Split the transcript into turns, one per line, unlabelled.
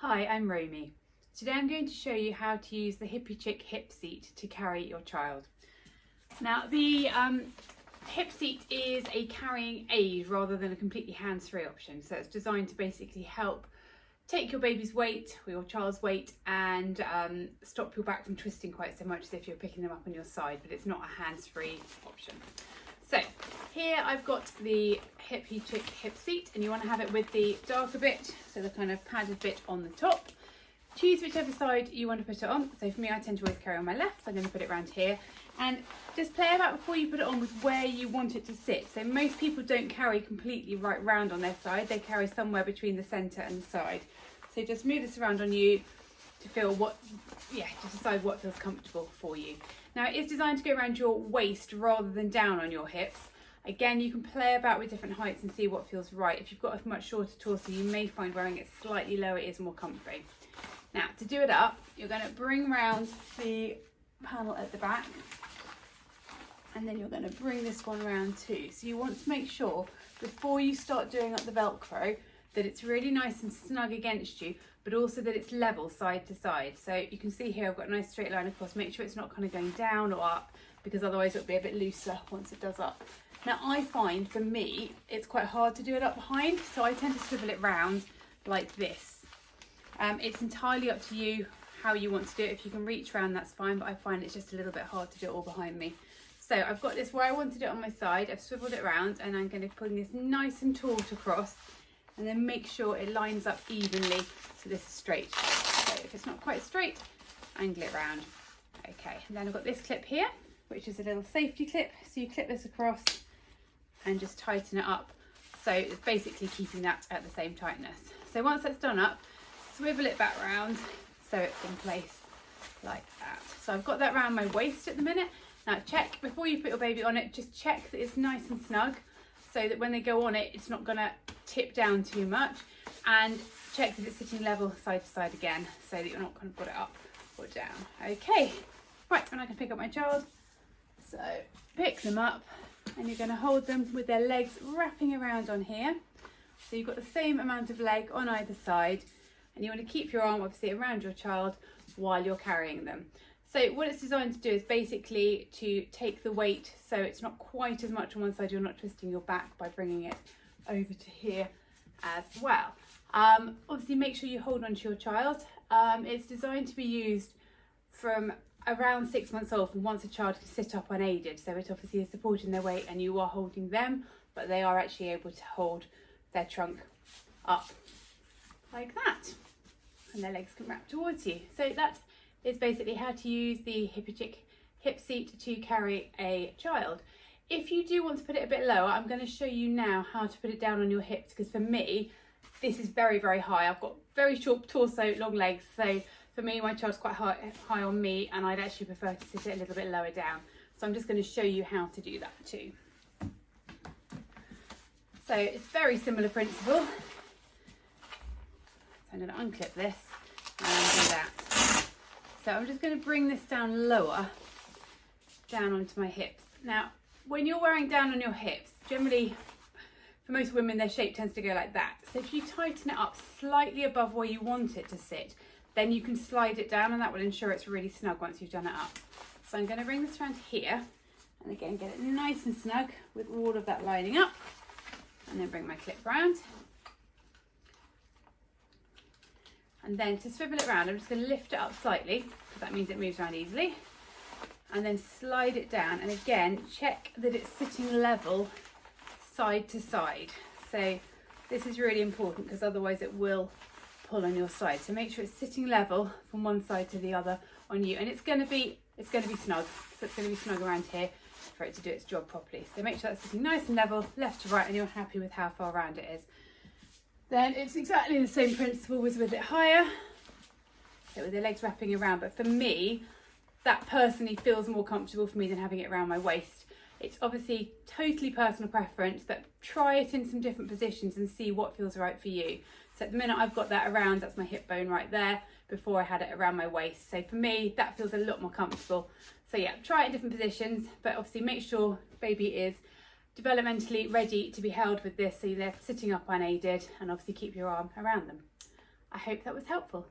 Hi, I'm Roamy. Today I'm going to show you how to use the Hippychick hip seat to carry your child. Now the hip seat is a carrying aid rather than a completely hands-free option, so it's designed to basically help take your baby's weight or your child's weight and stop your back from twisting quite so much as if you're picking them up on your side, but it's not a hands-free option. So here I've got the Hippychick hip seat, and you want to have it with the darker bit, so the kind of padded bit on the top. Choose whichever side you want to put it on. So for me, I tend to always carry on my left, so I'm going to put it around here. And just play about before you put it on with where you want it to sit. So most people don't carry completely right round on their side, they carry somewhere between the centre and the side. So just move this around on you to feel to decide what feels comfortable for you. Now it is designed to go around your waist rather than down on your hips. Again, you can play about with different heights and see what feels right. If you've got a much shorter torso, you may find wearing it slightly lower is more comfy. Now to do it up, you're going to bring round the panel at the back, and then you're going to bring this one round too. So you want to make sure before you start doing up the Velcro that it's really nice and snug against you, but also that it's level side to side. So you can see here I've got a nice straight line across. Make sure it's not kind of going down or up, because otherwise it'll be a bit looser once it does up. Now I find for me it's quite hard to do it up behind, so I tend to swivel it round like this. It's entirely up to you how you want to do it. If you can reach around, that's fine, but I find it's just a little bit hard to do it all behind me. So I've got this where I wanted it on my side, I've swiveled it around, and I'm going to bring this nice and taut across, and then make sure it lines up evenly so this is straight. So if it's not quite straight, angle it round. Okay, and then I've got this clip here, which is a little safety clip. So you clip this across and just tighten it up. So it's basically keeping that at the same tightness. So once that's done up, swivel it back round so it's in place like that. So I've got that around my waist at the minute. Now check, before you put your baby on it, just check that it's nice and snug so that when they go on it, it's not gonna tip down too much, and check that it's sitting level side to side again so that you're not gonna put it up or down. Okay, right, and I can pick up my child. So pick them up, and you're gonna hold them with their legs wrapping around on here. So you've got the same amount of leg on either side, and you want to keep your arm obviously around your child while you're carrying them. So what it's designed to do is basically to take the weight so it's not quite as much on one side, you're not twisting your back by bringing it over to here as well. Obviously make sure you hold on to your child. It's designed to be used from around 6 months old, and once a child can sit up unaided, so it obviously is supporting their weight and you are holding them, but they are actually able to hold their trunk up like that, and their legs can wrap towards you. So that is basically how to use the Hippychick hip seat to carry a child. If you do want to put it a bit lower, I'm going to show you now how to put it down on your hips, because for me this is very, very high. I've got very short torso, long legs, so for me my child's quite high on me, and I'd actually prefer to sit it a little bit lower down. So I'm just going to show you how to do that too. So it's very similar principle. So I'm going to unclip this and do that. So I'm just going to bring this down lower, down onto my hips. Now, when you're wearing down on your hips, generally, for most women, their shape tends to go like that. So if you tighten it up slightly above where you want it to sit, then you can slide it down, and that will ensure it's really snug once you've done it up. So I'm going to bring this around here, and again, get it nice and snug with all of that lining up, and then bring my clip round. And then to swivel it around, I'm just going to lift it up slightly, because that means it moves around easily, and then slide it down, and again check that it's sitting level side to side. So this is really important, because otherwise it will pull on your side. So make sure it's sitting level from one side to the other on you, and it's going to be snug. So it's going to be snug around here for it to do its job properly. So make sure that's sitting nice and level left to right, and you're happy with how far around it is. Then it's exactly the same principle with it higher, so with the legs wrapping around, but for me that personally feels more comfortable for me than having it around my waist. It's obviously totally personal preference, but try it in some different positions and see what feels right for you. So at the minute I've got that around, that's my hip bone right there, before I had it around my waist. So for me that feels a lot more comfortable. So yeah, try it in different positions, but obviously make sure baby is developmentally ready to be held with this, so they're sitting up unaided, and obviously keep your arm around them. I hope that was helpful.